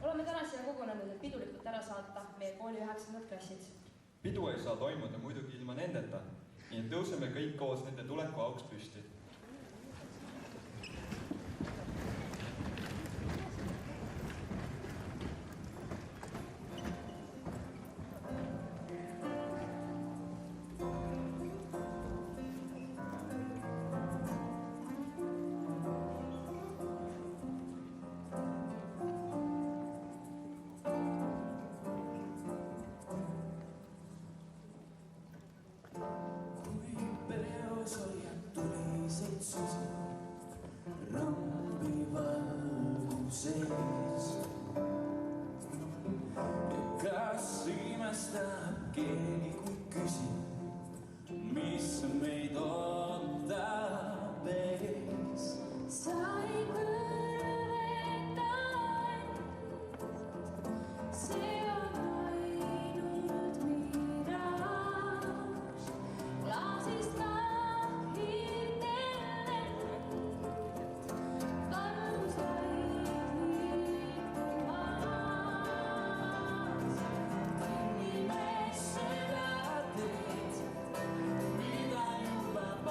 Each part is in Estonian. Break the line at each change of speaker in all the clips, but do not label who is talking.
Oleme täna siia kogunenud, et pidulikult ära saata meie kooli 9. klassid.
Pidu ei saa toimuda muidugi ilma nendeta, nii et tõuseme kõik koos nende tuleku auks püsti.
Kas imestab keegi, kui küsin, mis meid ootab ees?
Sai kõrveta end, see on ainult miraaž, klaasist kahvil lend, varus vaid liikumas.
Mida juba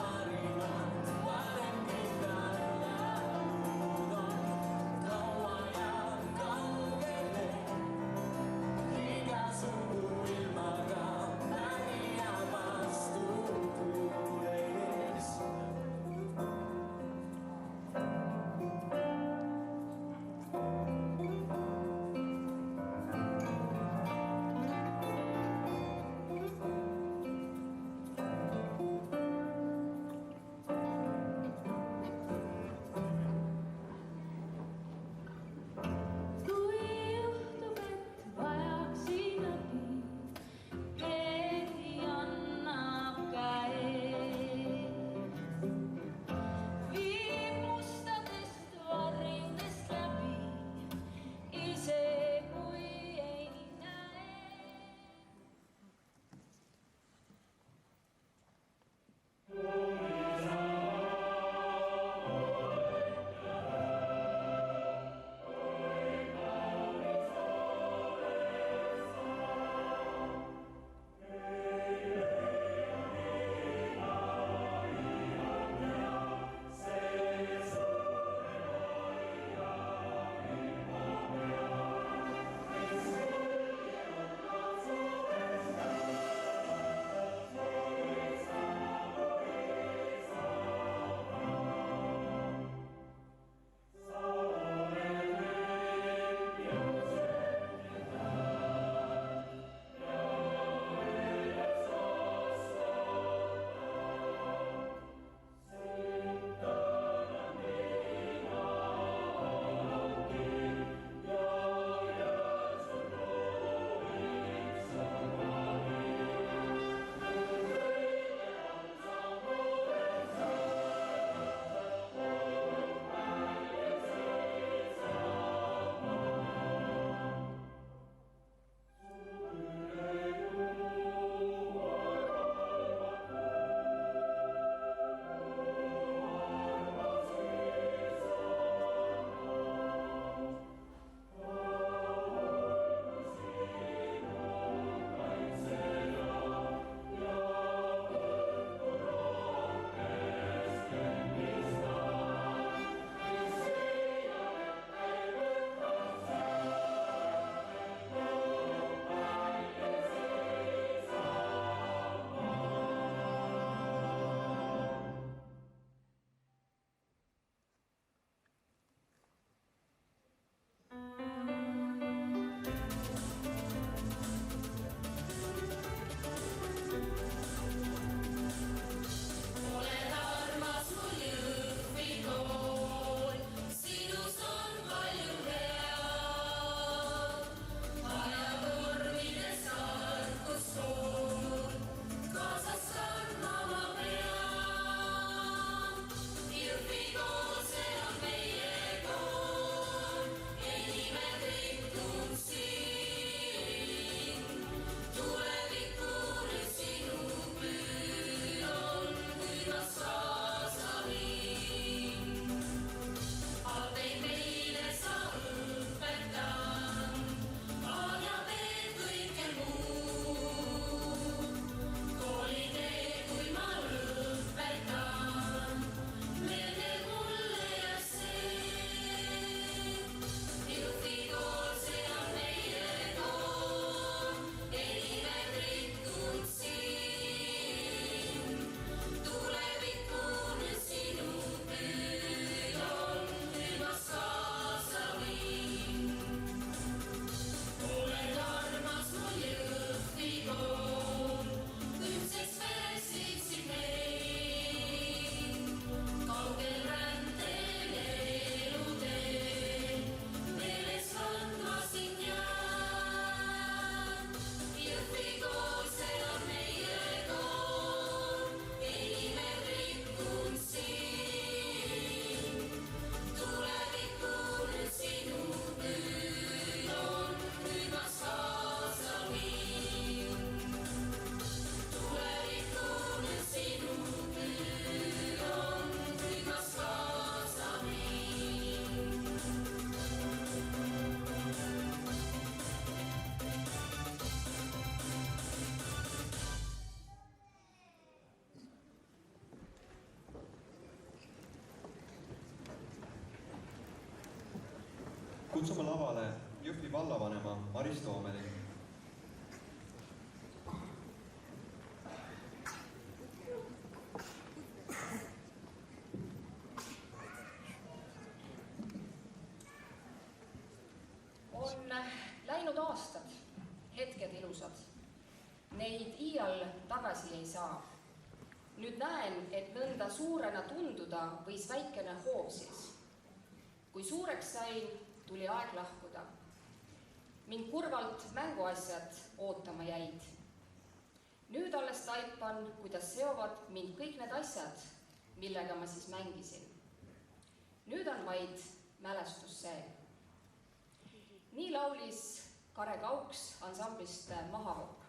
kutsume lavale Jõhvi vallavanema Maris Toomeli.
On läinud aastad, hetked ilusad. Neid iial tagasi ei saa. Nüüd näen, et nõnda suurena tunduda võis väikene hoov siis. Kui suureks sain, tuli aeg lahkuda. Mind kurvalt mänguasjad ootama jäid. Nüüd alles taipan, kuidas seovad mind kõik need asjad, millega ma siis mängisin. Nüüd on vaid mälestus see. Nii laulis Kare Kauks ansamblist Mahahook.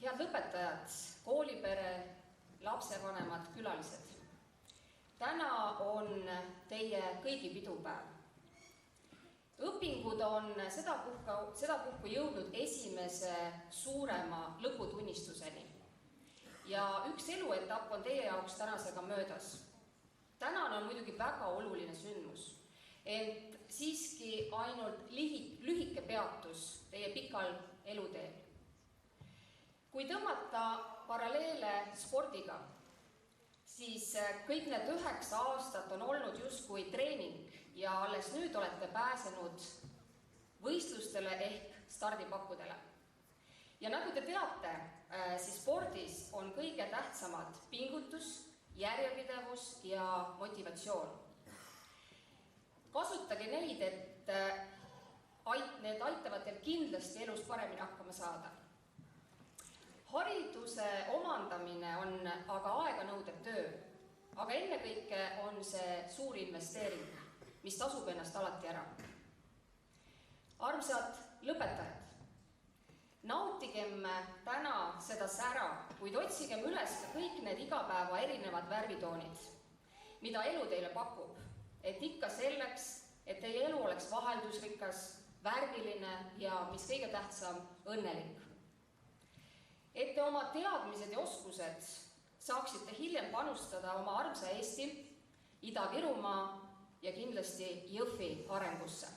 Head õpetajad, koolipere, lapsevanemad, külalised. Täna on teie kõigi pidupäev. Õpingud on sedapuhku jõudnud esimese suurema lõputunnistuseni. Ja üks eluetapp on teie jaoks tänasega möödas. Tänane on muidugi väga oluline sündmus, ent siiski ainult lühike peatus teie pikal eluteel. Kui tõmmata paralleele spordiga, siis kõik need 9 aastat on olnud justkui treening ja alles nüüd olete pääsenud võistlustele ehk stardipakkudele. Ja nagu te teate, siis spordis on kõige tähtsamad pingutus, järjepidevus ja motivatsioon. Kasutage neid, et need aitavad teil kindlasti elus paremini hakkama saada. Hariduse omandamine on aga aeganõudev töö, aga ennekõike on see suur investeering, mis tasub ennast alati ära. Armsad lõpetajad, nautigem täna seda sära, kuid otsigem üles kõik need igapäeva erinevad värvitoonid, mida elu teile pakub, et ikka selleks, et teie elu oleks vaheldusrikas, värviline ja, mis kõige tähtsam, õnnelik. Et te oma teadmised ja oskused saaksite hiljem panustada oma armsa Eesti, Ida-Virumaa ja kindlasti Jõhvi arengusse.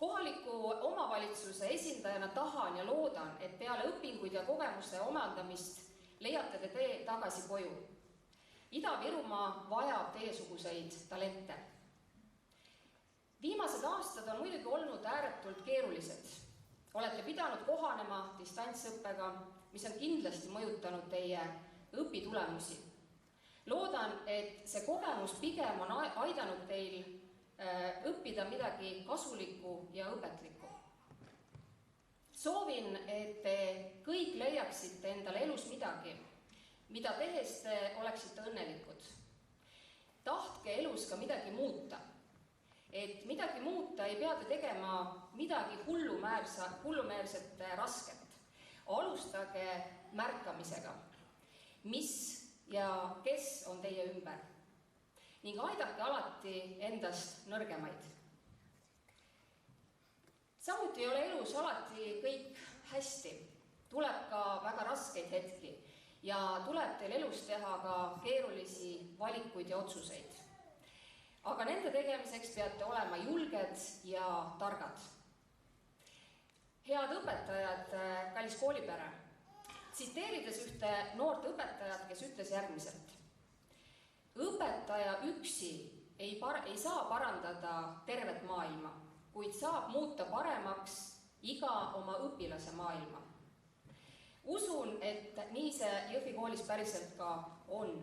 Kohaliku omavalitsuse esindajana tahan ja loodan, et peale õpinguid ja kogemuste omandamist leiate te tee tagasi koju. Ida-Virumaa vajab teiesuguseid talente. Viimased aastad on muidugi olnud ääretult keerulised. Olete pidanud kohanema distantsõppega, mis on kindlasti mõjutanud teie õpitulemusi. Loodan, et see kogemus pigem on aidanud teil õppida midagi kasulikku ja õpetlikku. Soovin, et te kõik leiaksite endale elus midagi, mida tehes te oleksite õnnelikud. Tahtke elus ka midagi muuta. Et midagi muuta ei pea te tegema midagi hullumeelset rasket. Alustage märkamisega, mis ja kes on teie ümber. Ning aidake alati endast nõrgemaid. Samuti ei ole elus alati kõik hästi. Tuleb ka väga raskeid hetki ja tuleb teil elus teha ka keerulisi valikuid ja otsuseid. Aga nende tegemiseks peate olema julged ja targad. Head õpetajad, kallis koolipere, tsiteerides ühte noort õpetajat, kes ütles järgmiselt. Õpetaja üksi ei saa parandada tervet maailma, kuid saab muuta paremaks iga oma õpilase maailma. Usun, et nii see Jõhvi koolis päriselt ka on.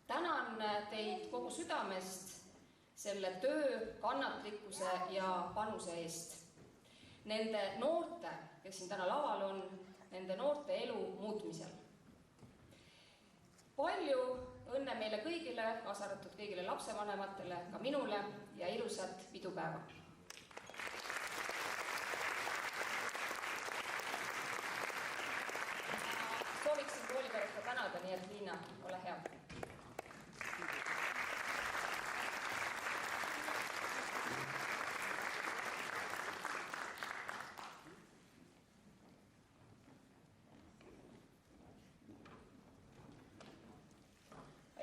Tänan teid kogu südamest selle töö, kannatlikkuse ja panuse eest. Nende noorte, kes siin täna laval on, nende noorte elu muutmisel. Palju õnne meile kõigile, kaasa arvatud kõigile lapsevanematele, ka minule ja ilusat pidupäeva. Sooviksin kooliperet ka tänada, nii et Liina, ole hea.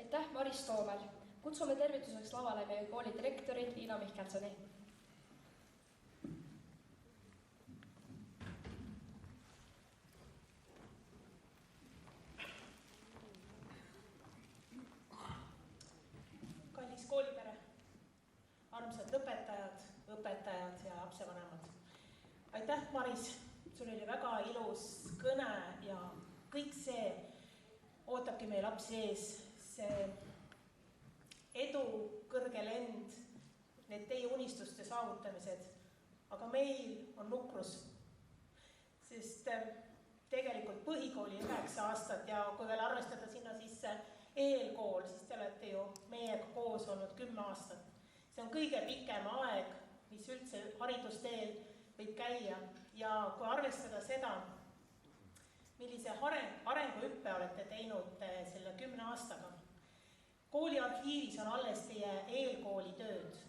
Aitäh, Maris Toomel. Kutsume tervituseks lavale meie kooli direktori Liina Mihkelsoni.
lapsevanemad. Aitäh, Maris, sul oli väga ilus kõne ja kõik see ootabki meie lapsi ees. See edu, kõrge lend, need teie unistuste saavutamised, aga meil on nukrus, sest tegelikult põhikooli 9 aastat ja kui veel arvestada sinna sisse eelkool, siis te olete ju meiega koos olnud 10 aastat. See on kõige pikem aeg, mis üldse haridusteel võib käia ja kui arvestada seda, millise arenguhüppe olete teinud selle 10 aastaga. Kooli arhiivis on alles teie eelkooli tööd,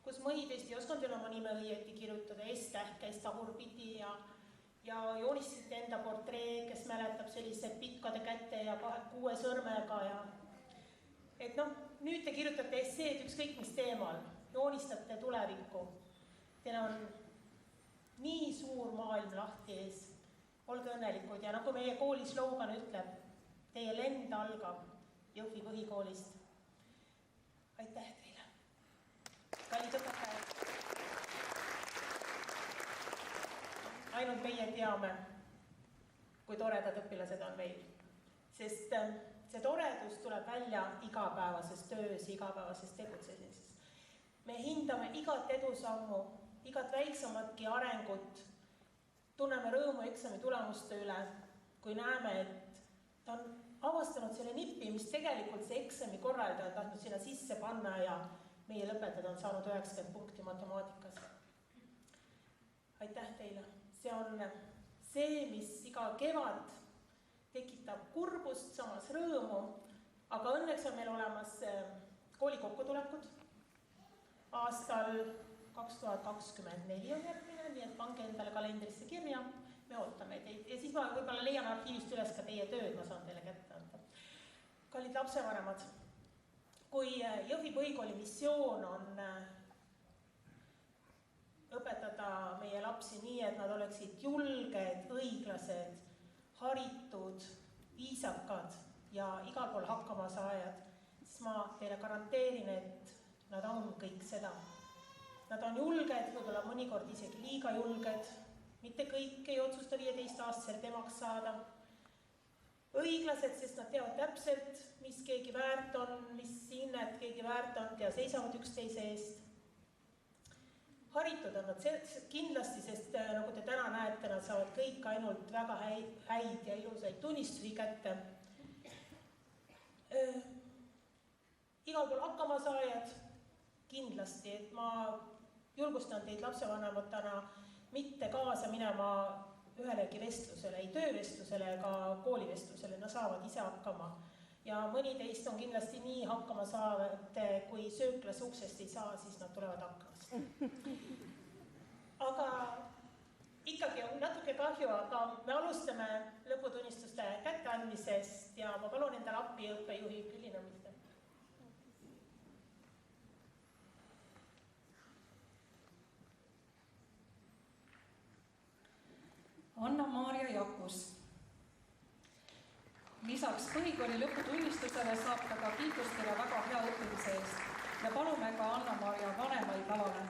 kus mõni teist ei osanud veel oma nime õieti kirjutada, S-täht käis tagurpidi ja joonistasite enda portree, kes mäletab sellise pikkade käte ja 6 sõrmega ja et noh, nüüd te kirjutate esseed ükskõik mis teemal, joonistate tulevikku. Teil on nii suur maailm lahti ees, olge õnnelikud ja nagu meie kooli slogan ütleb, teie lend algab Jõhvi põhikoolist. Aitäh teile, kallid õpetajad. Ainult meie teame, kui toredad õpilased on meil, sest see toredus tuleb välja igapäevases töös, igapäevases tegutsemises. Me hindame igat edusammu, igat väiksematki arengut, tunneme rõõmu eksami tulemuste üle, kui näeme, et ta on avastanud selle nipi, mis tegelikult see eksami korraldaja on tahtnud sinna sisse panna ja meie lõpetajad on saanud 90 punkti matemaatikas. Aitäh teile! See on see, mis iga kevad tekitab kurbust, samas rõõmu, aga õnneks on meil olemas kooli kokkutulekud. Aastal 2024 on järgmine, nii et pange endale kalendrisse kirja, me ootame teid. Ja siis ma võib-olla leian arhiivist üles ka teie tööd, ma saan teile kätte anda. Kallid lapsevanemad, kui Jõhvi põhikooli missioon on õpetada meie lapsi nii, et nad oleksid julged, õiglased, haritud, viisakad ja igal pool hakkama saajad, siis ma teile garanteerin, et nad on kõik seda. Nad on julged, võib-olla mõnikord isegi liiga julged, mitte kõik ei otsusta 15-aastasel temaks saada. Õiglased, sest nad teavad täpselt, mis keegi väärt on, mis hinnet keegi väärt on ja seisavad üksteise eest. Haritud on nad kindlasti, sest nagu te täna näete, nad saavad kõik ainult väga häid ja ilusaid tunnistusi kätte. Igal pool hakkama saajad kindlasti, et ma julgustan teid lapsevanematena mitte kaasa minema ühelegi vestlusele, ei töövestlusele ega koolivestlusele, nad saavad ise hakkama. Ja mõni teist on kindlasti nii hakkama saavad, kui sööklas uksest ei saa, siis nad tulevad aknas. Aga ikkagi on natuke kahju, aga me alustame lõputunnistuste kätteandmisest ja ma palun endale appi õppejuhi Külina mitte.
Anna-Maarja Jakus. Lisaks põhikooli lõputunnistusele saab ta ka kiituskirja väga hea õppimise eest ja palume ka Anna-Maarja vanemaid lavale.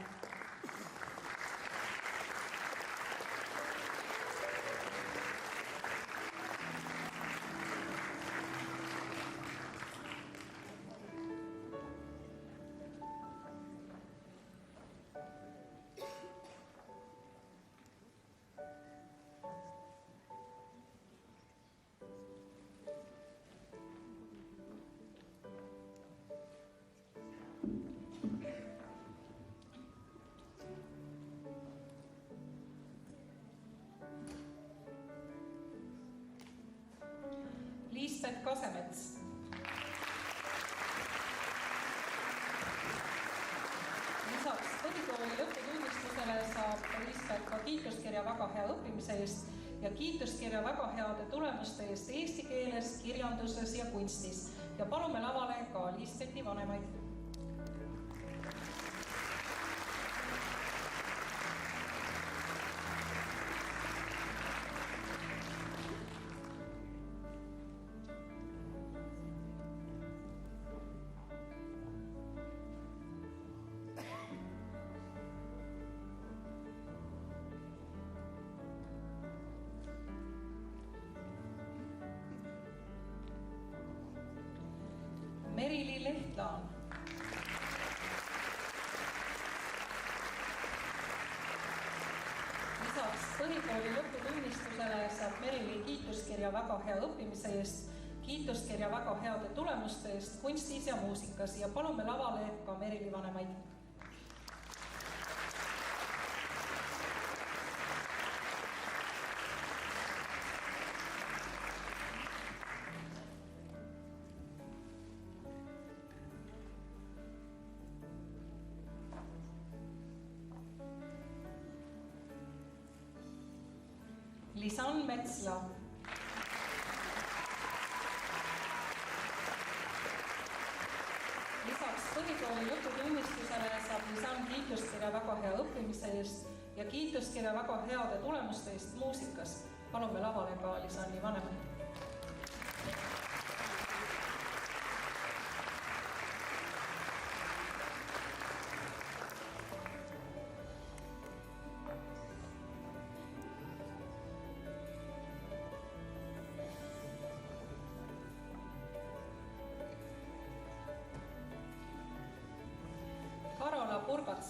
Liisbeth Kasemets. Lisaks põhikooli lõputunnistusele saab Liisbeth ka kiituskirja väga hea õppimise eest ja kiituskirja väga heade tulemuste eest eesti keeles, kirjanduses ja kunstis. Ja palume lavale ka Liisbethi vanemaid. Laan. Lisaks põhikooli lõputunnistusele saab Merili kiituskirja väga hea õppimise eest, kiituskirja väga heade tulemuste eest kunstis ja muusikas ja palume lavale ka Merili vanemaid. Lisan Metsla. Lisaks põhikooli lõputunnistusele saab Lisan kiituskirja väga hea õppimise eest ja kiituskirja väga heade tulemuste eest muusikas. Palume lavale ka Lisani vanemaid. Karola Purgats.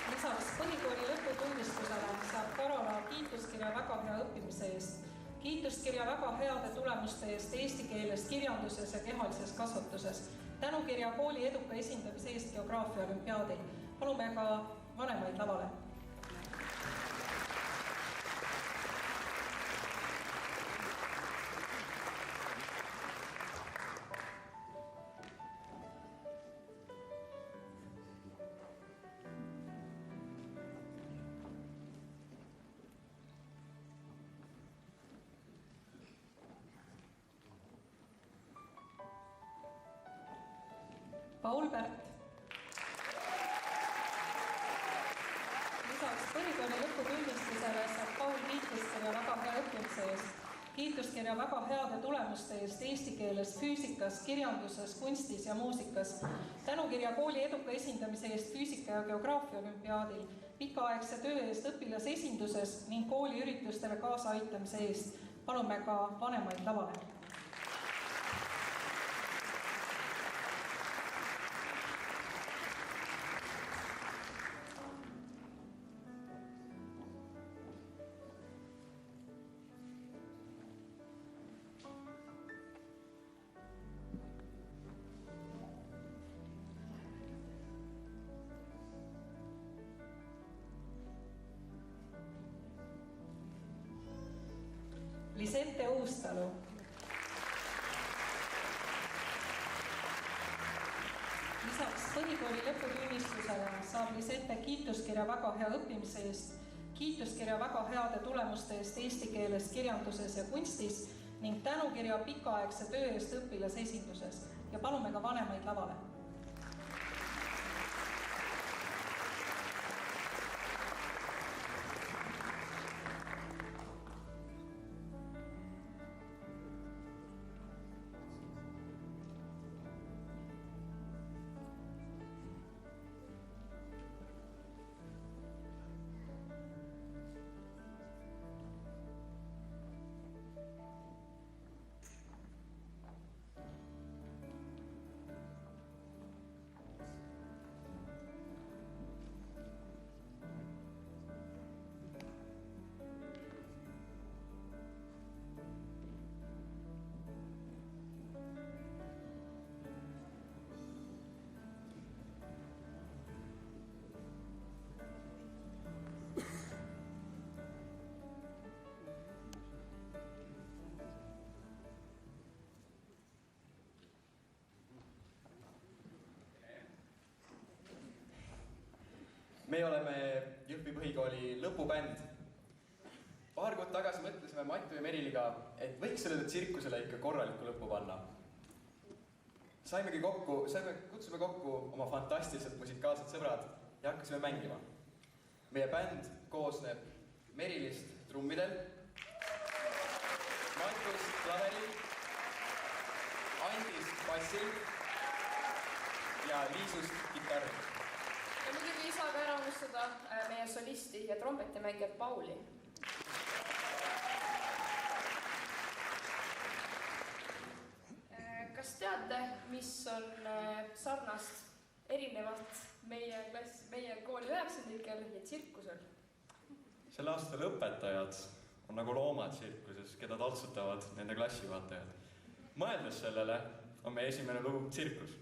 Lisaks põhikooli lõputunnistusele saab Karola kiituskirja väga hea õppimise eest, kiituskirja väga heade tulemuste eest eesti keeles, kirjanduses ja kehalises kasvatuses, tänukirja kooli eduka esindamise eest geograafia olümpiaadil. Palume ka vanemaid lavale. Paul Pärt. Lisaks põhikooli lõputunnistusele saab Paul kiituskirja väga hea õppimise eest, kiituskirja väga heade tulemuste eest eesti keeles, füüsikas, kirjanduses, kunstis ja muusikas, tänukirja kooli eduka esindamise eest füüsika ja geograafia olümpiaadil, pikaaegse töö eest õpilasesinduses ning kooli üritustele kaasa aitamise eest. Palume ka vanemaid lavale. Lisette Uustalu. Lisaks põhikooli lõputunnistusele saab Lisette kiituskirja väga hea õppimise eest, kiituskirja väga heade tulemuste eest eesti keeles, kirjanduses ja kunstis ning tänukirja pikaaegse töö eest õpilasesinduses ja palume ka vanemaid lavale.
Me oleme Jõhvi põhikooli lõpubänd. Paar kuud tagasi mõtlesime Matu ja Meriliga, et võiks sellele tsirkusele ikka korraliku lõpu panna. Kutsume kokku oma fantastilised musikaalsed sõbrad ja hakkasime mängima. Meie bänd koosneb Merilist trummidel, Matust klaveril, Andist bassil ja Liisust kitarril.
Ja muidugi ei saa ka ära unustada meie solisti ja trompetimängijat Pauli. mis on sarnast, erinevalt meie kooli 9-ndikel ja tsirkusel.
Selle aasta lõpetajad on nagu loomad tsirkuses, keda taltsutavad nende klassivaatajad. Mõeldes sellele on meie esimene lugu tsirkus.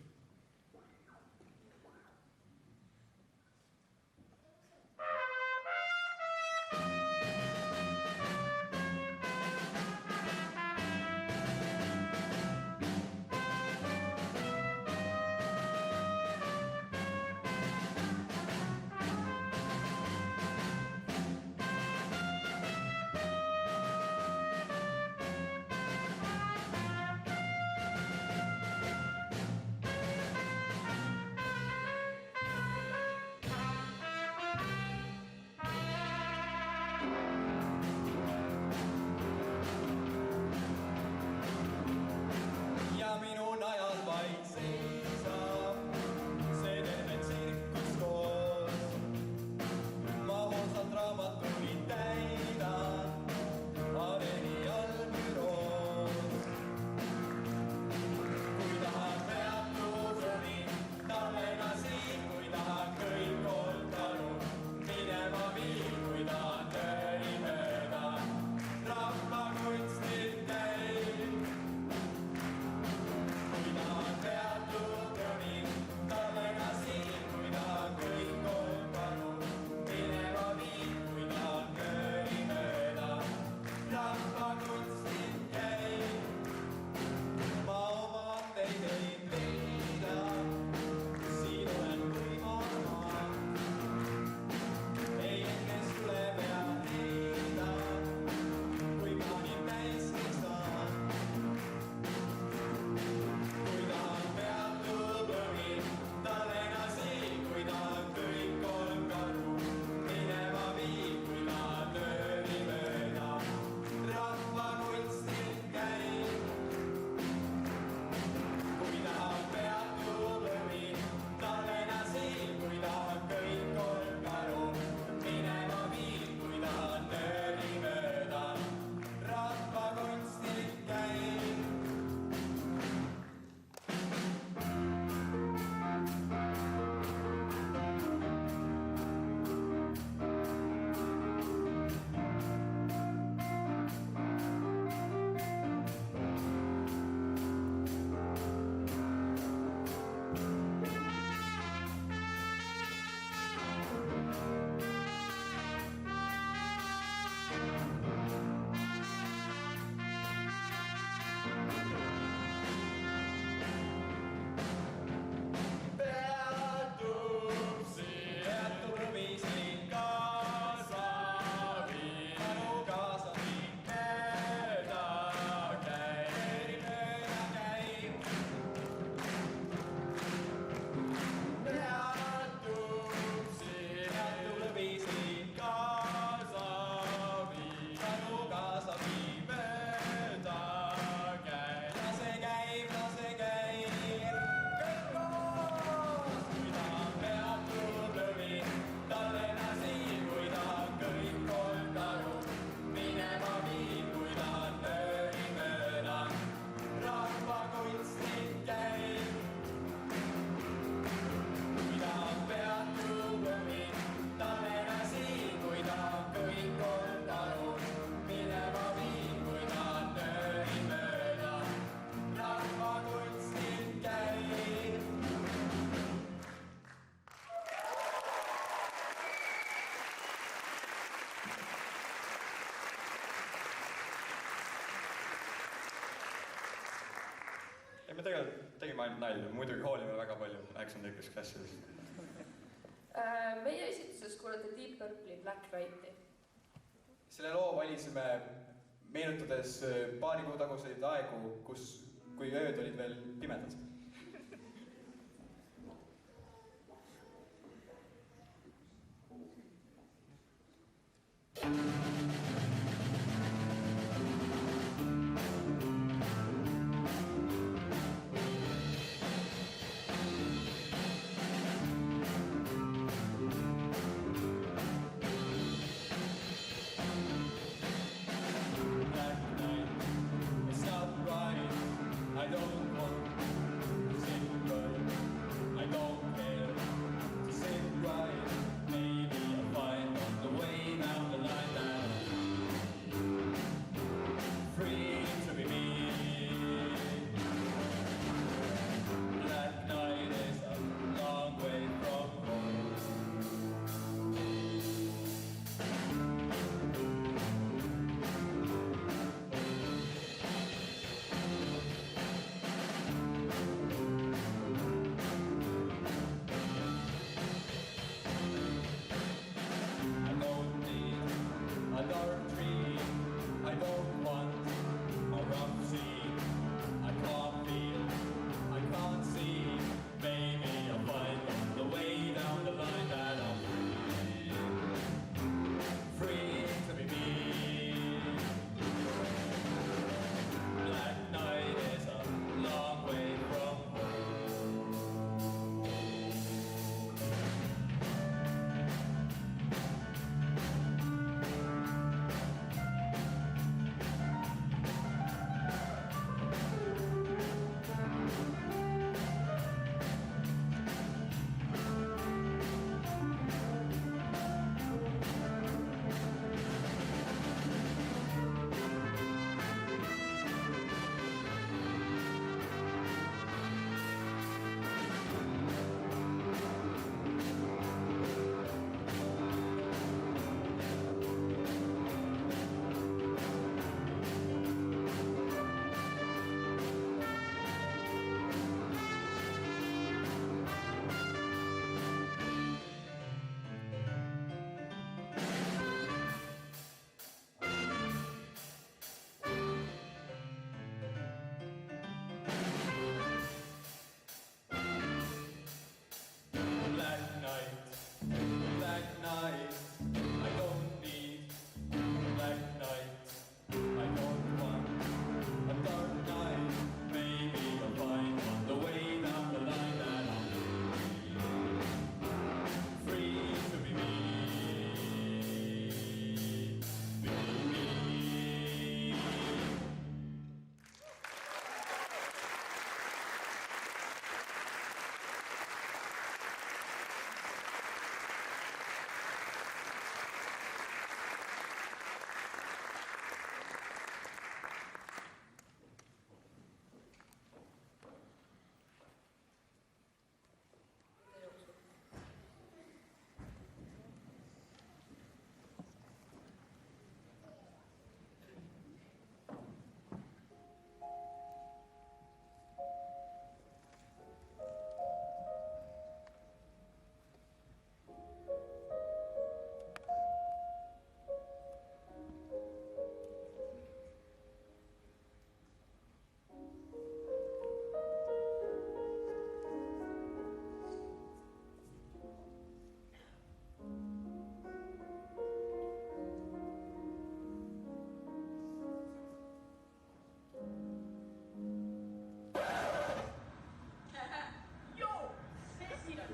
Me tegelikult tegime ainult nalja, muidugi hoolime väga palju 9. klassides.
Meie esituses kuulete Deep Purple'i Black Righti.
Selle loo valisime meenutades paari kuu taguseid aegu, kui ööd olid veel pimedad.
I don't want
night. I don't need a black night. I don't want a dark night. Maybe I'll find on the way down the line that I'm free to be me. Be me.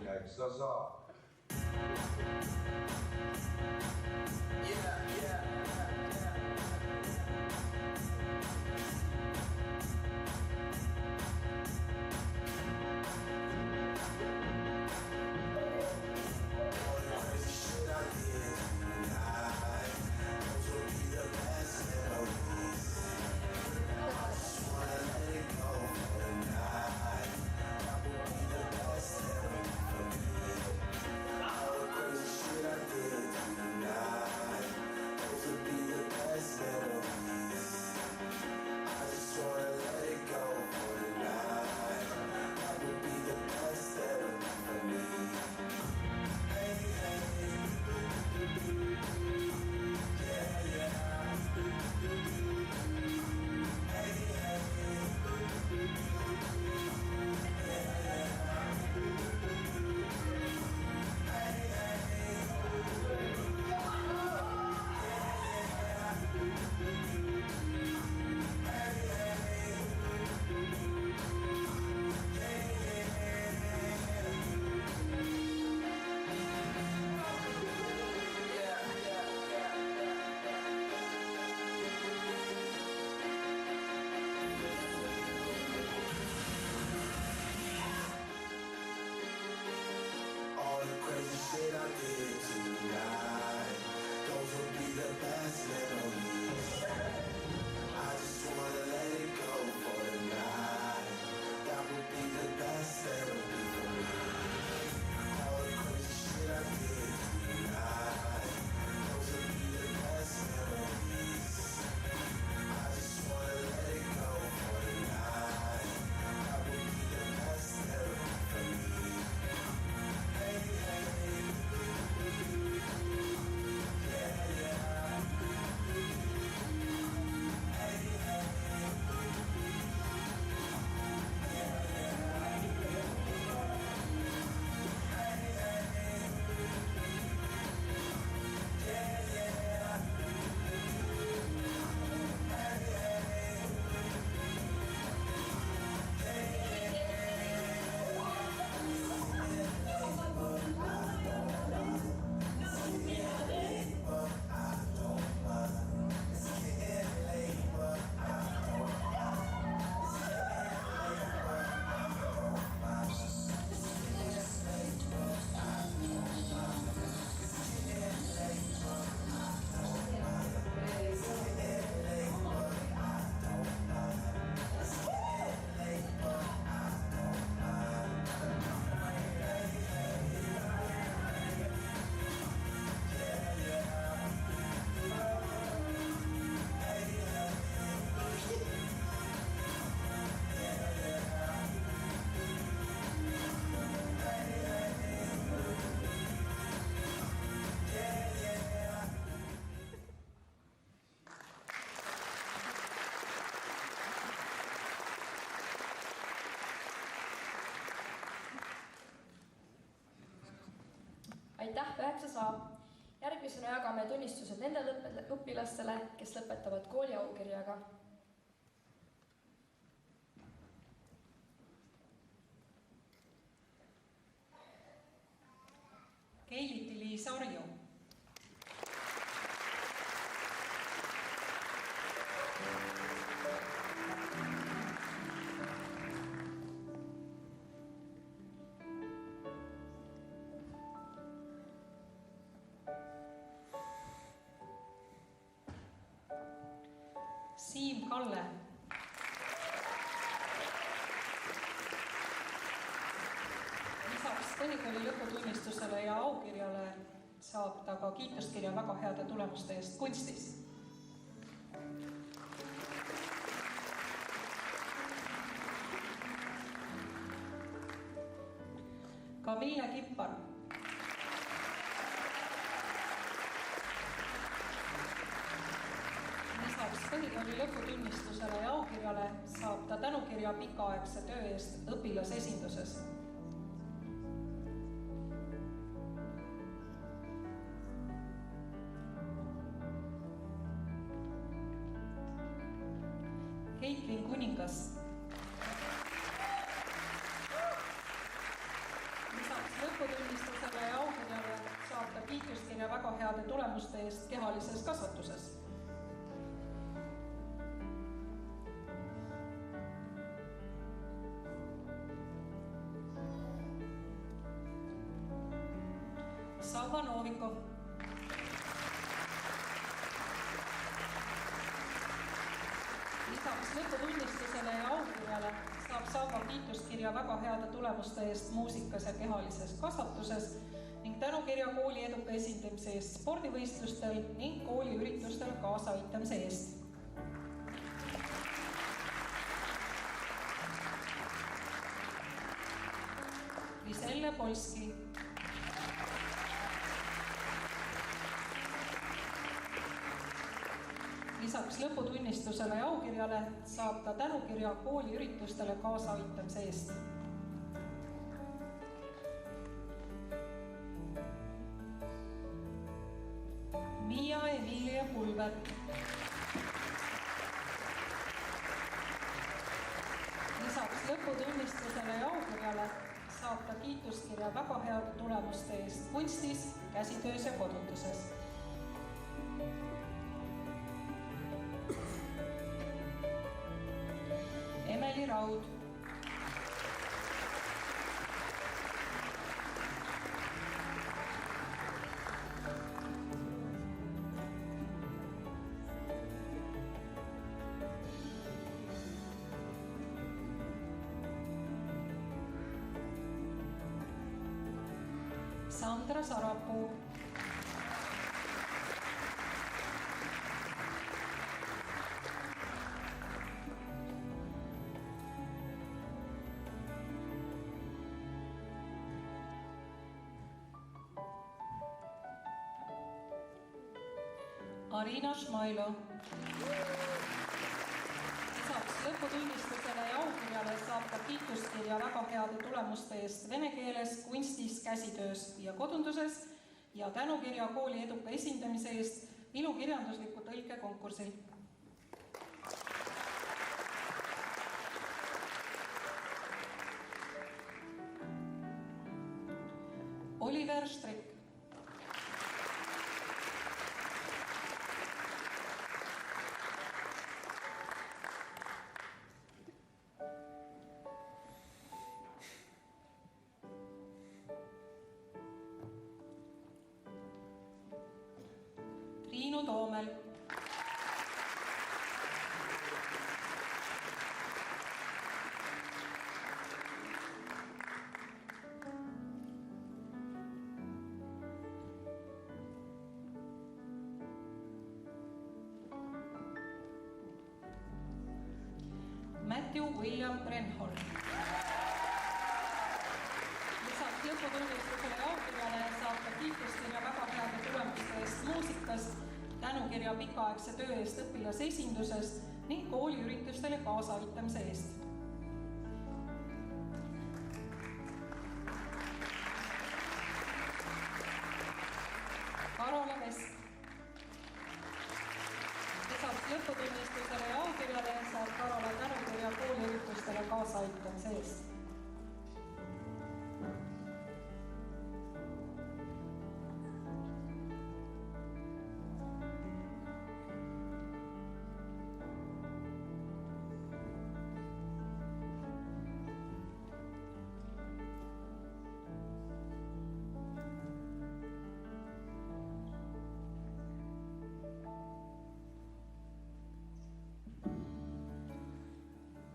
Like Zaza.
aitäh, 9 A. Järgmisena jagame tunnistused nendele õpilastele, kes lõpetavad kooli aukirjaga.
Keiliti-Liis Arju. Siim Kalle. Lisaks põhikooli lõputunnistusele ja aukirjale saab ta ka kiituskirja väga heade tulemuste eest kunstis. Camille Kippar. Lisaks põhikooli lõputunnistusele ja aukirjale saab ta tänukirja pikaaegse töö eest õpilasesinduses. Caitlin Kuningas. Lisaks lõputunnistusele ja aukirjale saab ta kiituskirja väga heade tulemuste eest kehalises kasvatuses. Sava Novikov. Lisaks lõputunnistusele ja aukirjale saab Sava kiituskirja väga heade tulemuste eest muusikas ja kehalises kasvatuses ning tänukirja kooli eduka esindamise eest spordivõistlustel ning kooliüritustel kaasaaitamise eest. Liselle Polski. Lisaks lõputunnistusele ja aukirjale saab ta tänukirja kooliüritustele kaasaaitamise eest. Miia Emilia Pulver. Lisaks lõputunnistusele ja aukirjale saab ta kiituskirja väga heade tulemuste eest kunstis, käsitöös ja kodunduses. Emeli Raud. Sandra Sarapuu. Arina Šmailo. Lisaks lõputunnistusele ja aukirjale saab ta kiituskirja väga heade tulemuste eest vene keeles, kunstis, käsitöös ja kodunduses ja tänukirja kooli eduka esindamise eest ilukirjandusliku tõlke konkursil. Oliver Strik. Triinu Toomel. Matthew William Brenholm. Lisaks lõputunnistusele ja aukirjale saab ta kiituskirja väga heade tulemuste eest muusikas, tänukirja pikaaegse töö eest õpilasesinduses ning kooliüritustele kaasaaitamise eest. Karola Vesk. Lisaks lõputunnistusele ja aukirjale saab Karola tänukirja kooliüritustele kaasaaitamise eest.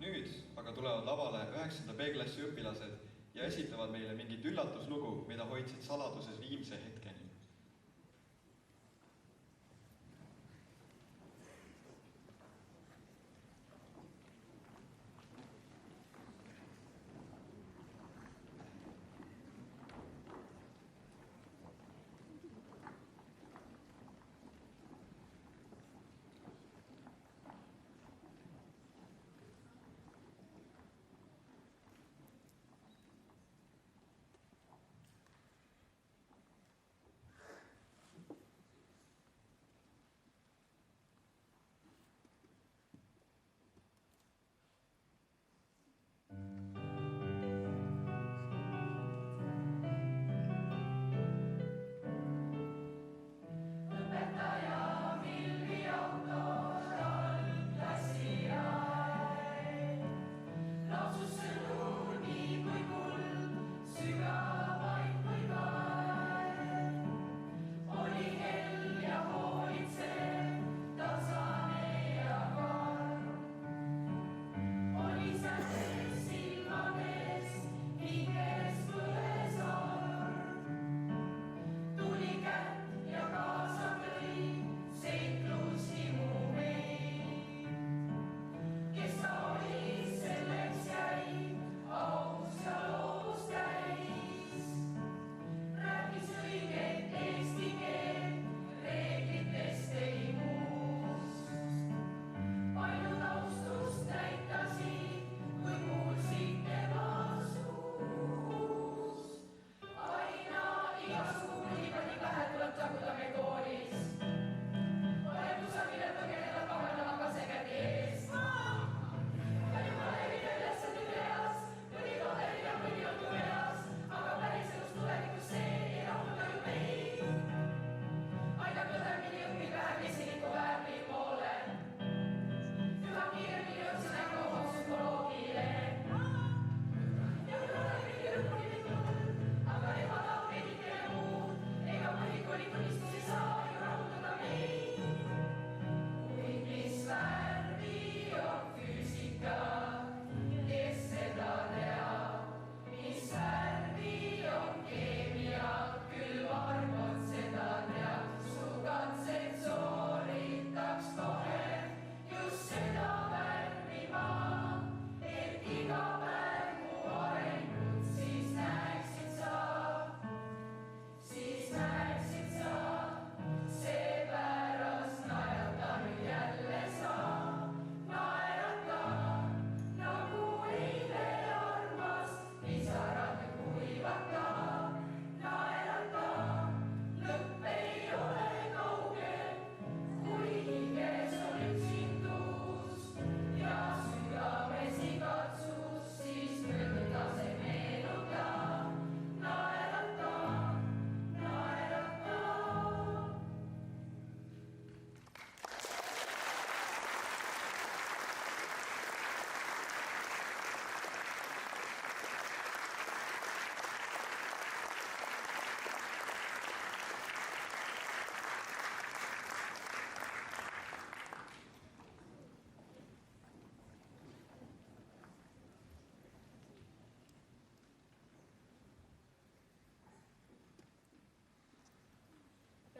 Nüüd aga tulevad lavale 9. B-klassi õpilased ja esitavad meile mingit üllatuslugu, mida hoidsid saladuses viimse hetkeni.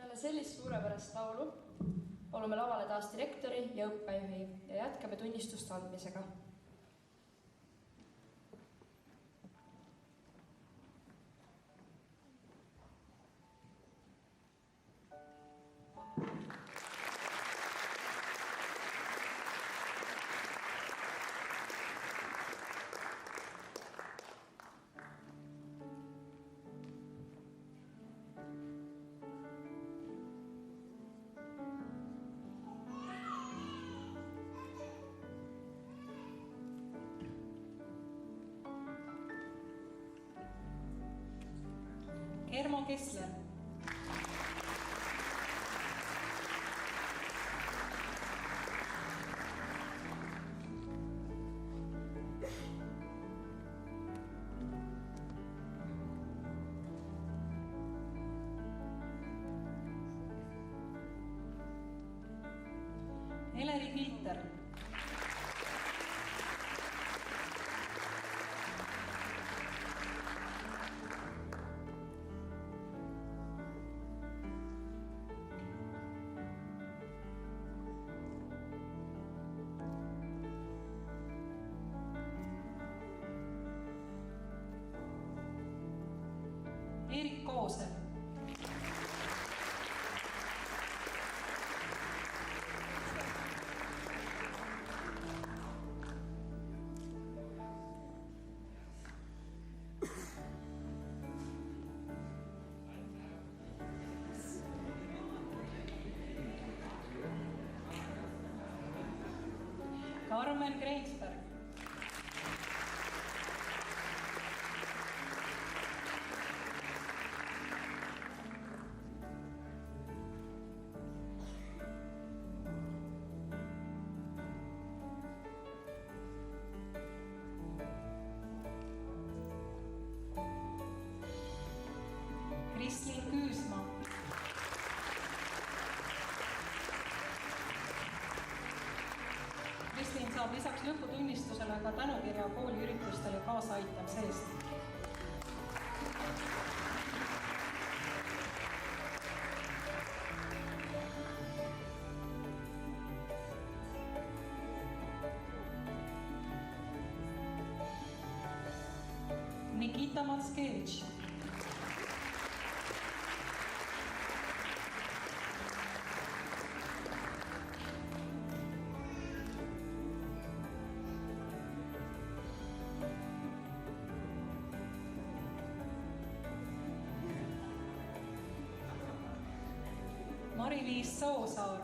Peale sellist suurepärast laulu palume lavale taas direktori ja õppejuhi ja jätkame tunnistuste andmisega.
Jaan Kessler. Eleri Kilter. Erik Koosel. Karmen Kreinsberg. Kristlin Küüsmaa. Kristlin saab lisaks lõputunnistusele ka tänukirja kooli üritustele kaasaaitamise eest. Nikita Matskevitš. Mari-Liis Soosaar.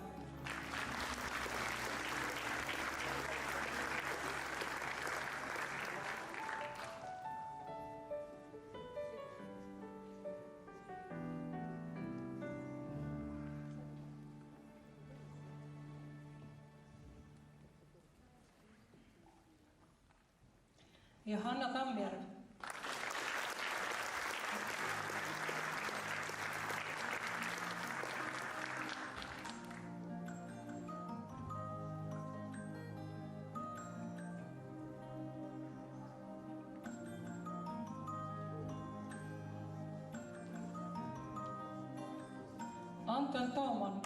Johanna Tammjärv. Anton Tooman.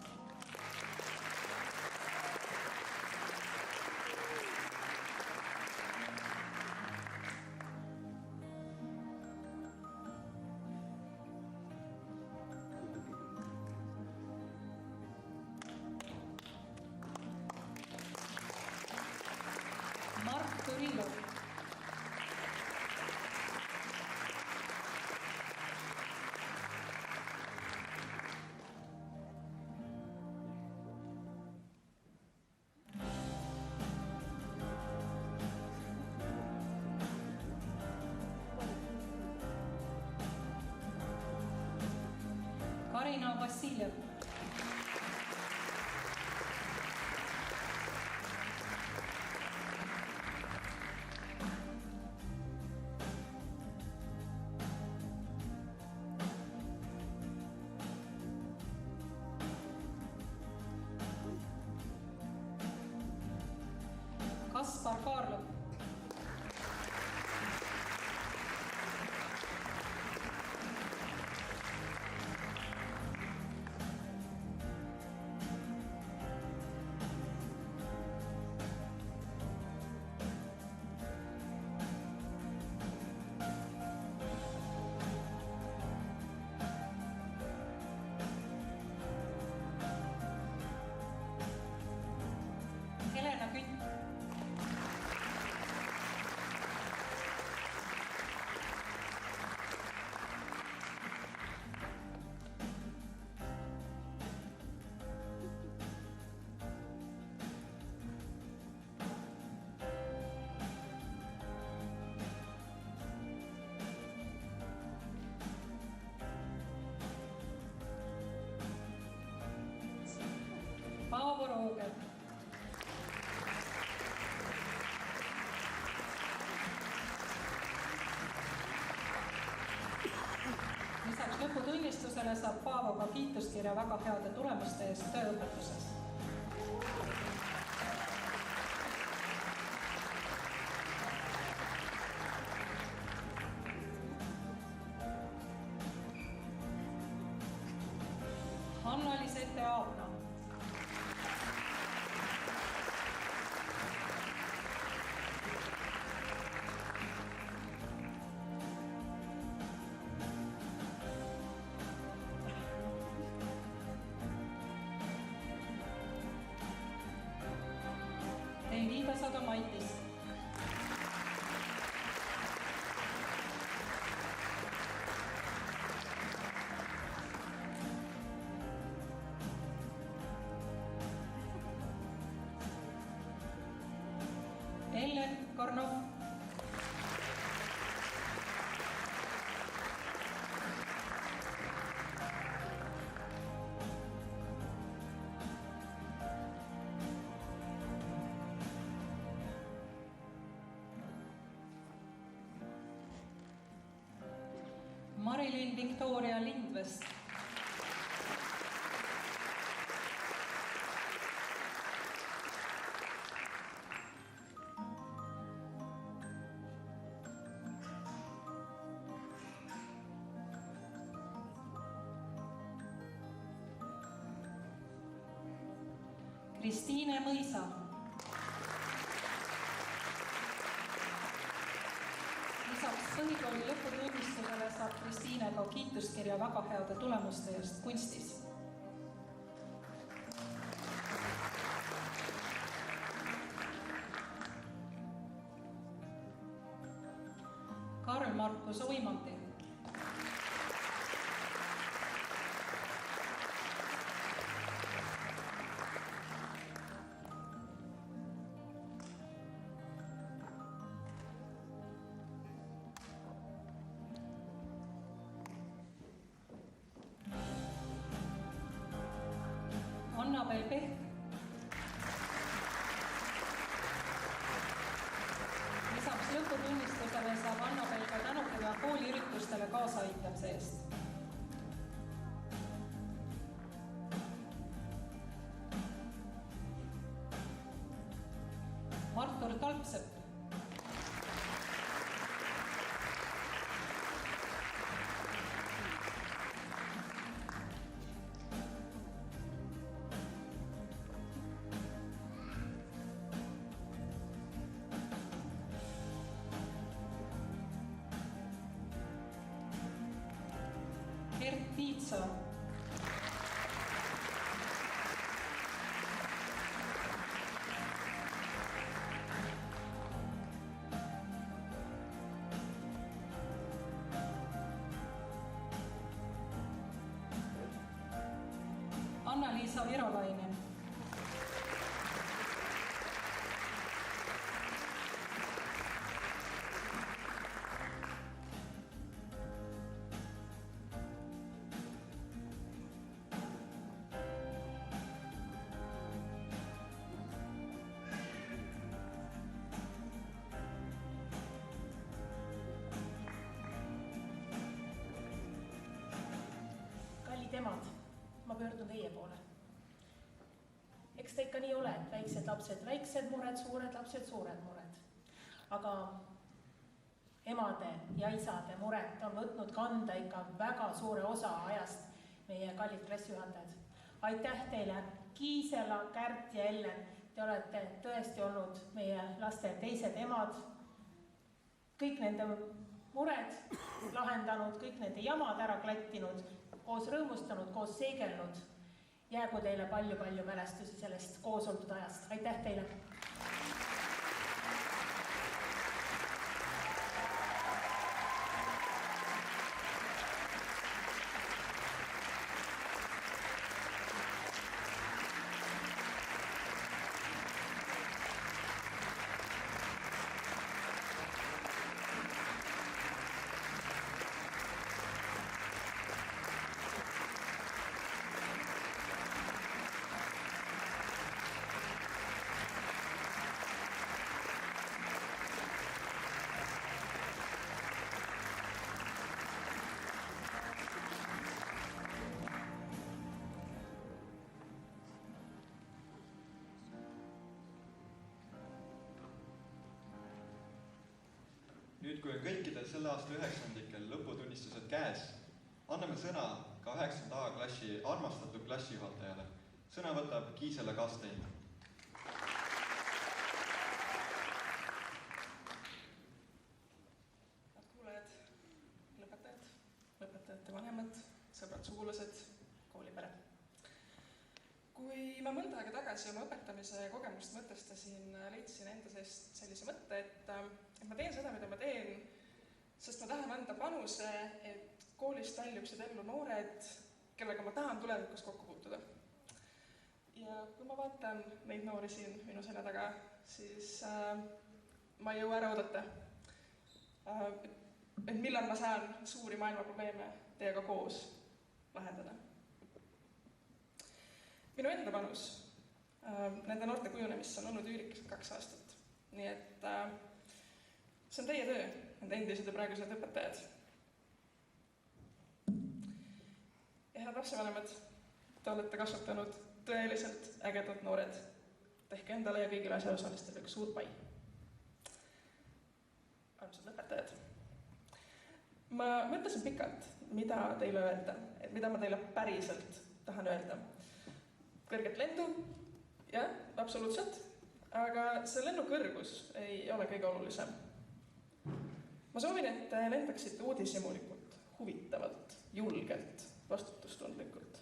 Mark Turilov. Karina Vassiljev. Kaspar Kaarlov. Paavo Rooger. Lisaks lõputunnistusele saab Paavo ka kiituskirja väga heade tulemuste eest tööõpetuses. Hanna-Lisette Aabna. Liida Sada Maitis. Ellen Karnov. Marilyn Victoria Lindvest. Kristiine Mõisa. Lisaks põhikooli lõputunnistusele saab Kristiine ka kiituskirja väga heade tulemuste eest kunstis. Karl Markus Uimanti. Annabel Pehk. Lisaks lõputunnistusele saab Annabel ka tänukirja kooliüritustele kaasaaitamise eest. Artur Talpsepp. Gert Tiitso. Anna-Liisa Virolainen.
Kallid emad, ma pöördun teie poole. Eks ta ikka nii ole, et väiksed lapsed, väiksed mured, suured lapsed, suured mured. Aga emade ja isade muret on võtnud kanda ikka väga suure osa ajast meie kallid klassijuhatajad. Aitäh teile, Kiisela, Kärt ja Ellen. Te olete tõesti olnud meie laste teised emad. Kõik nende mured lahendanud, kõik nende jamad ära klattinud, koos rõõmustanud, koos seegelnud. Jäägu teile palju-palju mälestusi sellest koos oldud ajast. Aitäh teile!
Nüüd, kui on kõikidel selle aasta 9-ndikel lõputunnistused käes, anname sõna ka 9. A-klassi armastatud klassijuhatajale. Sõna võtab Gisela Kastein.
Head kuulajad, lõpetajad, lõpetajate vanemad, sõbrad, sugulased, koolipere. Kui ma mõnda aega tagasi oma õpetamise kogemust mõtestasin, leidsin enda seest sellise mõtte, et ma teen seda, mida ma teen, sest ma tahan anda panuse, et koolist väljuksid ellu noored, kellega ma tahan tulevikus kokku puutuda. Ja kui ma vaatan neid noori siin minu selja taga, siis ma ei jõua ära oodata, et millal ma saan suuri maailma probleeme teiega koos lahendada. Minu enda panus nende noorte kujunemisse on olnud üürikliselt 2 aastat. Nii et see on teie töö, nende endised ja praegused õpetajad. Ja head lapsevanemad, te olete kasvatanud tõeliselt ägedad noored. Tehke endale ja kõigile asjaosalistele üks suur pai. Armsad õpetajad. Ma mõtlesin pikalt, mida teile öelda, et mida ma teile päriselt tahan öelda. Kõrget lendu, jah, absoluutselt, aga see lennu kõrgus ei ole kõige olulisem. Ma soovin, et te lendaksite uudishimulikult, huvitavalt, julgelt, vastutustundlikult.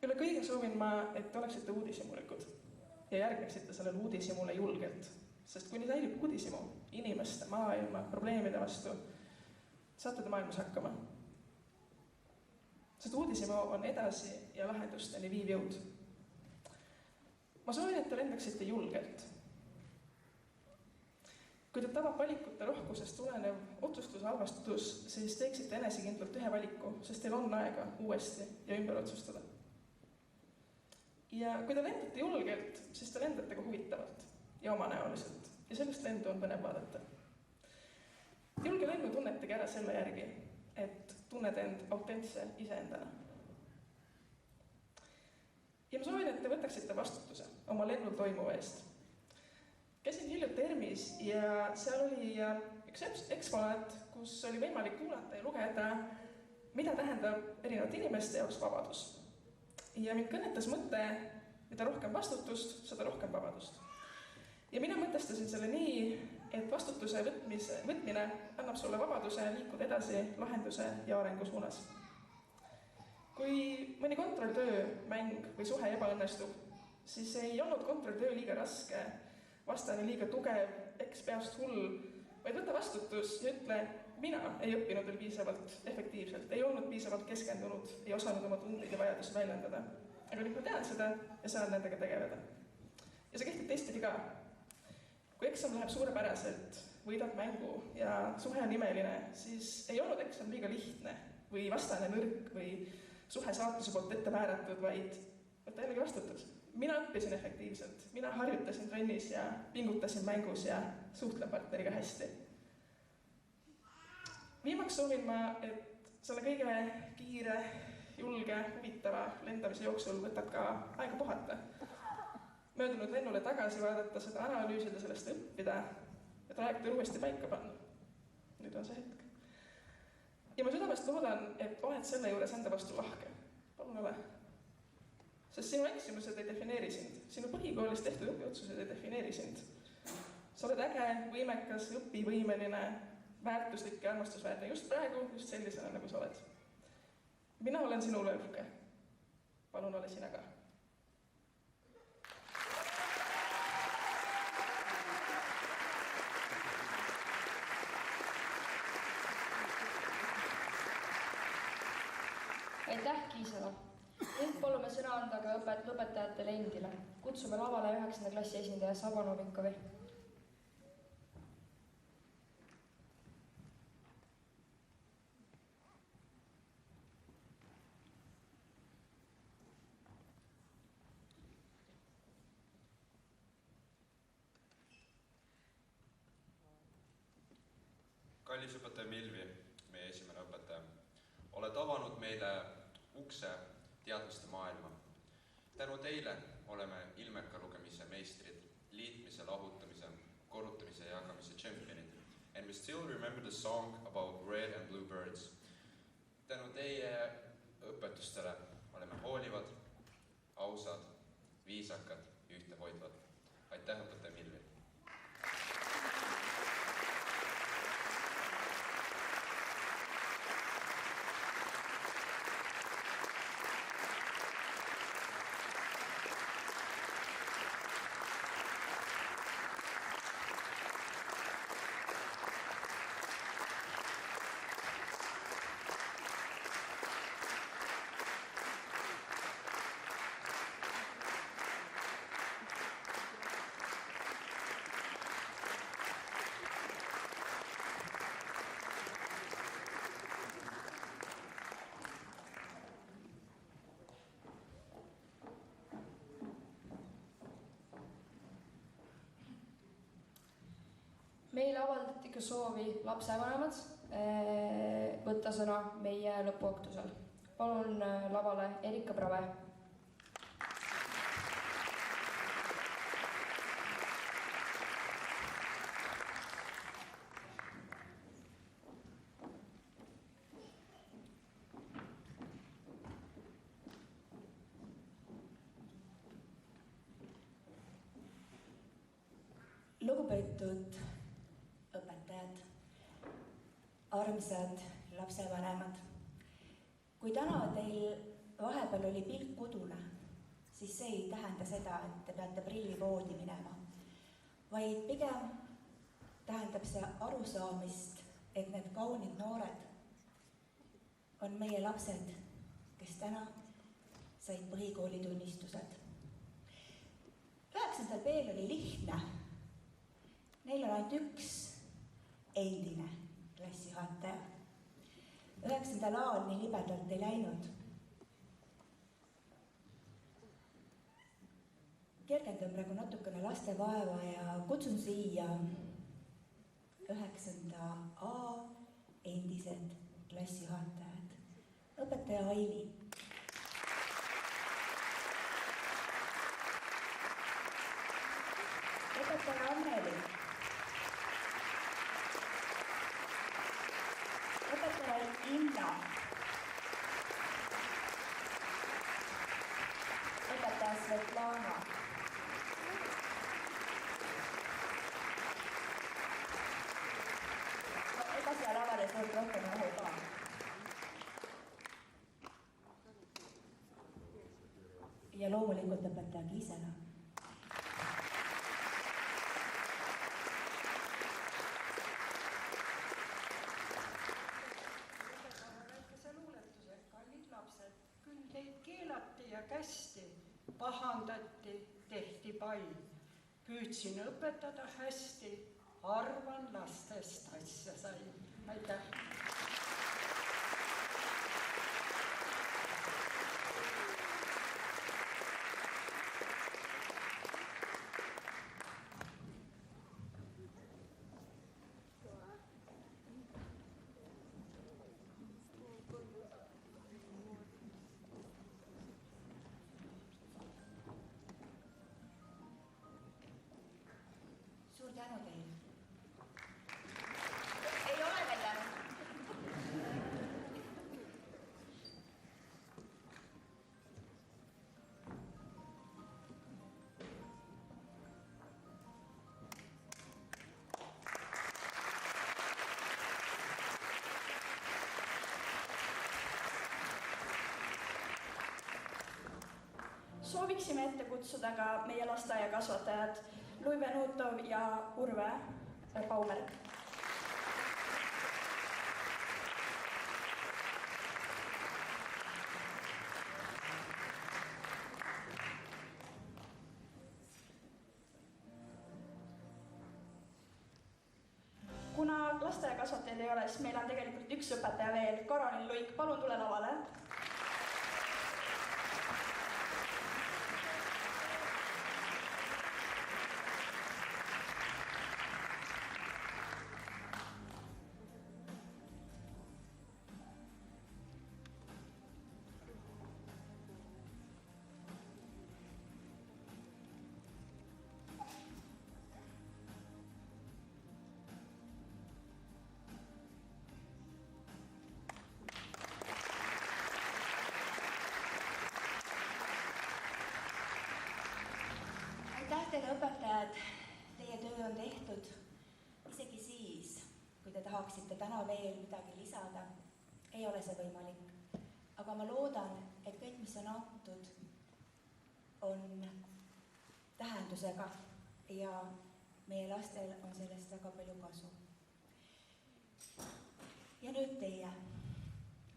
Üle kõige soovin ma, et te oleksite uudishimulikud ja järgneksite sellele uudishimule julgelt, sest kuni säilib uudishimu inimeste, maailma, probleemide vastu, saate te maailmas hakkama. Sest uudishimu on edasi ja lahendusteni viiv jõud. Ma soovin, et te lendaksite julgelt. Kui te tabab valikute rohkusest tulenev otsustushalvastus, siis teeksite enesekindlalt ühe valiku, sest teil on aega uuesti ja ümber otsustada. Ja kui te lendate julgelt, siis te lendate ka huvitavalt ja omanäoliselt. Ja sellest lendu on põnev vaadata. Julge lennu tunnetegi ära selle järgi, et tunned end autentse iseendana. Ja ma soovin, et te võtaksite vastutuse oma lennul toimuva eest. Käisin hiljuti ERMis ja seal oli üks eksponaat, kus oli võimalik kuulata ja lugeda, mida tähendab erinevate inimeste jaoks vabadus. Ja mind kõnetas mõte, mida rohkem vastutust, seda rohkem vabadust. Ja mina mõtestasin selle nii, et vastutuse võtmine annab sulle vabaduse liikuda edasi lahenduse ja arengu suunas. Kui mõni kontrolltöö, mäng või suhe ebaõnnestub, siis ei olnud kontrolltöö liiga raske, vastane liiga tugev, eks peast hull, vaid võta vastutus ja ütle, mina ei õppinud veel piisavalt efektiivselt, ei olnud piisavalt keskendunud, ei osanud oma tundeid ja vajadusi väljendada. Aga nüüd ma tean seda ja saan nendega tegeleda. Ja see kehtib teistpidi ka. Kui eksam läheb suurepäraselt, võidad mängu ja suhe on imeline, siis ei olnud eksam liiga lihtne või vastane nõrk või suhe saatuse poolt ette määratud, vaid võta jällegi vastutus. Mina õppisin efektiivselt, mina harjutasin trennis ja pingutasin mängus ja suhtlen partneriga hästi. Viimaks soovin ma, et selle kõige kiire, julge, huvitava lendamise jooksul võtad ka aega puhata. Möödunud lennule tagasi vaadata, seda analüüsida, sellest õppida ja trajektoor uuesti paika panna. Nüüd on see hetk. Ja ma südamest loodan, et oled selle juures enda vastu lahke. Palun ole. Sest sinu eksimused ei defineeri sind. Sinu põhikoolis tehtud õpiotsused ei defineeri sind. Sa oled äge, võimekas, õpivõimeline, väärtuslik ja armastusväärne just praegu, just sellisena, nagu sa oled. Mina olen sinule uhke. Palun ole sina ka.
Aitäh, Gisela! Nüüd palume sõna anda ka lõpetajatele endile. Kutsume lavale 9. klassi esindaja Savo Novikovi.
Kallis õpetaja Milvi, meie esimene õpetaja, oled avanud meile ukse teadmiste maailma. Tänu teile oleme ilmeka lugemise meistrid, liitmise, lahutamise, korrutamise ja jagamise tšempionid. and we still remember the song about red and blue birds. Tänu teie õpetustele oleme hoolivad, ausad, viisakad ja ühtehoidvad. Aitäh, õpetaja Milvi!
Meile avaldati ka soovi lapsevanemad võtta sõna meie lõpuaktusel. Palun lavale Erika Brave.
Lugupeetud õpetajad, armsad lapsevanemad, kui täna teil vahepeal oli pilk kodune, siis see ei tähenda seda, et te peate prillipoodi minema, vaid pigem tähendab see arusaamist, et need kaunid noored on meie lapsed, kes täna said põhikooli tunnistused. 9. B-l oli lihtne. Neil on ainult üks endine klassijuhataja. 9. A-l nii libedalt ei läinud. Kergendan praegu natukene laste vaeva ja kutsun siia 9. A endised klassijuhatajad. Õpetaja Aili. Õpetaja Anneli. Õpetaja Inna. Õpetaja Svetlana. Ega seal lavale tuleb rohkem rahu ka. Ja loomulikult õpetaja Gisela.
Kästi, pahandati, tehti pall. Püüdsin õpetada hästi, arvan lastest asja sai. Aitäh!
Tänu teile. Ei ole veel tänu.
Sooviksime ette kutsuda ka meie lasteaiakasvatajad Luive Nuutov ja Urve Paumerg. Kuna lasteaiakasvatajaid ei ole, siis meil on tegelikult üks õpetaja veel, Karolin Luik, palun tule lavale.
õpetajad, teie töö on tehtud isegi siis, kui te tahaksite täna veel midagi lisada, ei ole see võimalik. Aga ma loodan, et kõik, mis on antud, on tähendusega ja meie lastel on sellest väga palju kasu. Ja nüüd teie,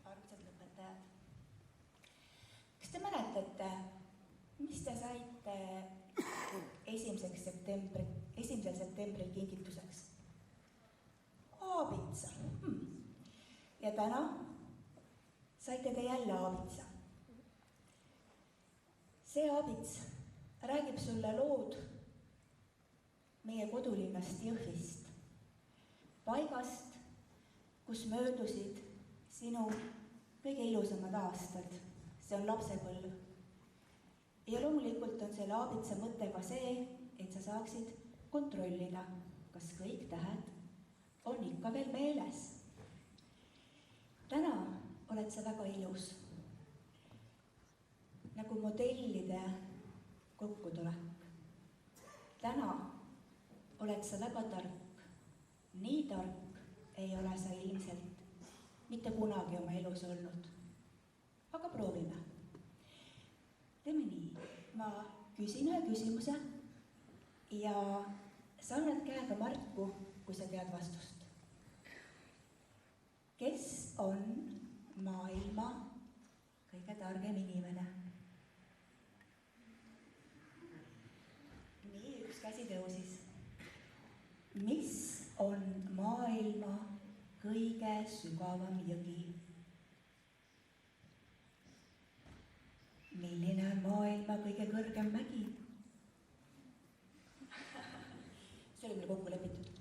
armsad õpetajad. Kas te mäletate, mis te saite 1. septembril kingituseks? Aabitsa. Ja täna saite te jälle aabitsa. See aabits räägib sulle lood meie kodulinnast Jõhvist, paigast, kus möödusid sinu kõige ilusamad aastad. See on lapsepõlv. Ja loomulikult on selle aabitsa mõte ka see, et sa saaksid kontrollida, kas kõik tähed on ikka veel meeles. Täna oled sa väga ilus, nagu modellide kokkutulek. Täna oled sa väga tark. Nii tark ei ole sa ilmselt mitte kunagi oma elus olnud. Aga proovime. Teeme nii. Ma küsin ühe küsimuse ja sa annad käega Marku, kui sa tead vastust. Kes on maailma kõige targem inimene? Nii, üks käsi tõusis. Mis on maailma kõige sügavam jõgi? Milline on maailma kõige kõrgem mägi? See oli meil kokku lepitud.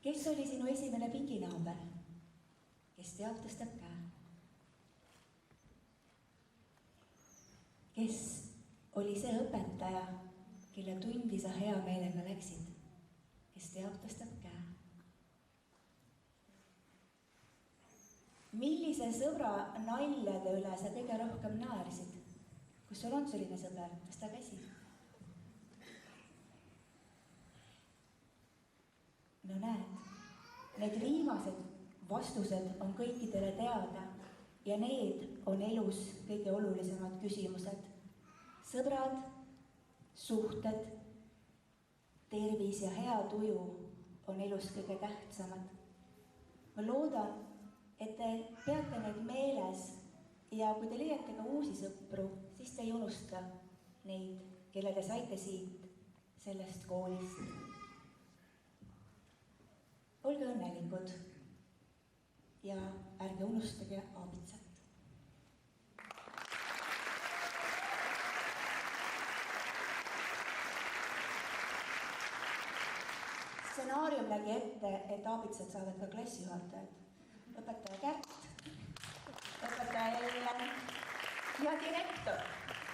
Kes oli sinu esimene pinginaaber? Kes teab, tõstab käe? Kes oli see õpetaja, kelle tundi sa hea meelega läksid? Kes teab, tõstab käe? Millise sõbra naljade üle sa kõige rohkem naersid? Kus sul on selline sõber? Tõsta käsi. No näed, need viimased vastused on kõikidele teada ja need on elus kõige olulisemad küsimused. Sõbrad, suhted, tervis ja hea tuju on elus kõige tähtsamad. Ma loodan, et te peate neid meeles ja kui te leiate ka uusi sõpru, siis te ei unusta neid, kelle te saite siit sellest koolist. Olge õnnelikud ja ärge unustage aabitsat. Stsenaarium nägi ette, et aabitsad saavad ka klassijuhatajad. Õpetaja Kärt, õpetaja Ellen ja direktor.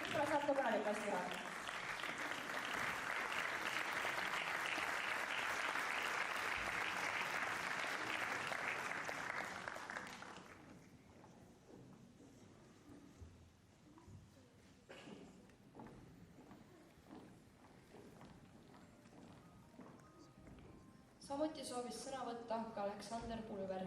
Võib-olla saab ka kunagi klassijuhatajad.
Samuti soovis sõna võtta ka Aleksander Pulver.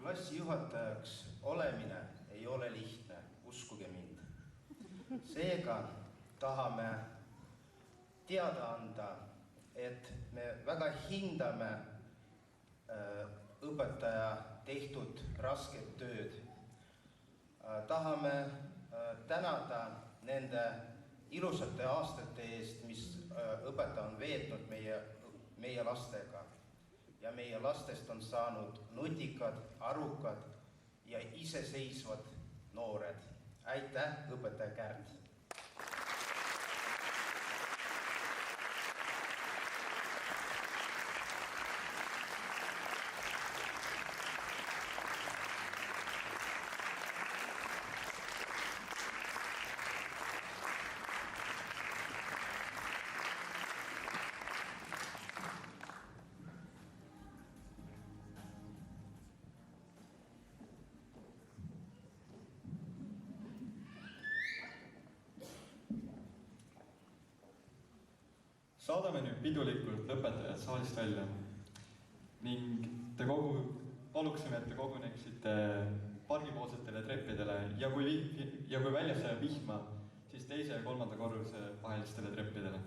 Klassijuhatajaks olemine ei ole lihtne, uskuge mind. Seega tahame teada anda, et me väga hindame õpetaja tehtud rasket tööd. Tahame tänada nende ilusate aastate eest, mis õpetaja on veetnud meie lastega. Ja meie lastest on saanud nutikad, arukad ja iseseisvad noored. Aitäh, õpetaja Kärt!
Saadame nüüd pidulikult lõpetajad saalist välja ning paluksime, et te koguneksite pargipoolsetele treppidele ja kui väljas jääb vihma, siis 2. ja 3. korruse vahelistele treppidele.